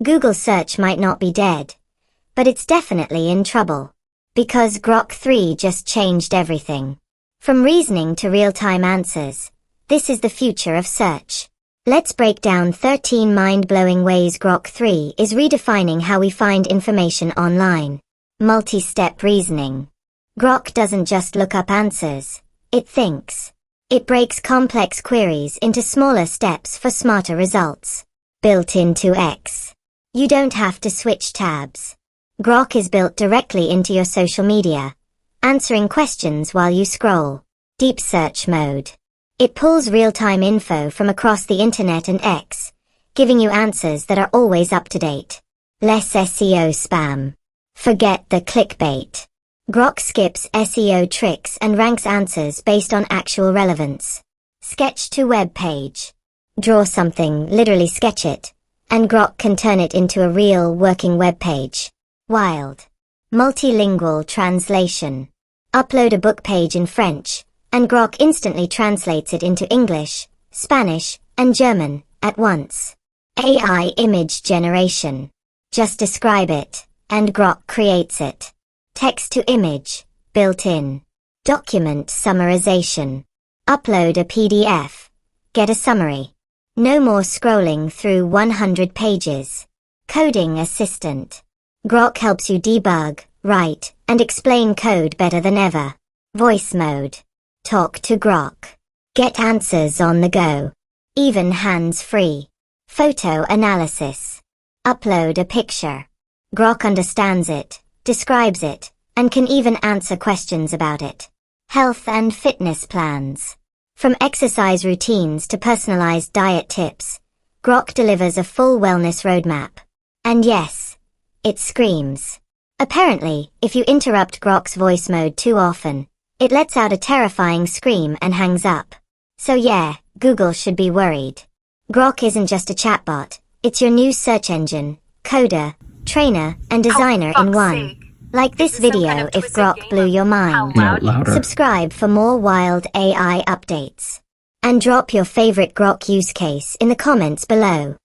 Google search might not be dead, but it's definitely in trouble. Because Grok 3 just changed everything. From reasoning to real-time answers, this is the future of search. Let's break down 13 mind-blowing ways Grok 3 is redefining how we find information online. Multi-step reasoning. Grok doesn't just look up answers, it thinks. It breaks complex queries into smaller steps for smarter results. Built into X. You don't have to switch tabs. Grok is built directly into your social media, answering questions while you scroll. Deep search mode. It pulls real-time info from across the internet and X, giving you answers that are always up to date. Less SEO spam. Forget the clickbait. Grok skips SEO tricks and ranks answers based on actual relevance. Sketch to web page. Draw something, literally sketch it, and Grok can turn it into a real working web page. Wild. Multilingual translation. Upload a book page in French, and Grok instantly translates it into English, Spanish, and German at once. AI image generation. Just describe it, and Grok creates it. Text to image, built in. Document summarization. Upload a PDF. Get a summary. No more scrolling through 100 pages. Coding assistant. Grok helps you debug, write, and explain code better than ever. Voice mode. Talk to Grok. Get answers on the go. Even hands-free. Photo analysis. Upload a picture. Grok understands it, describes it, and can even answer questions about it. Health and fitness plans. From exercise routines to personalized diet tips, Grok delivers a full wellness roadmap. And yes, it screams. Apparently, if you interrupt Grok's voice mode too often, it lets out a terrifying scream and hangs up. So yeah, Google should be worried. Grok isn't just a chatbot, it's your new search engine, coder, trainer, and designer in one. Like this video if Grok blew your mind. No, louder. Subscribe for more wild AI updates. And drop your favorite Grok use case in the comments below.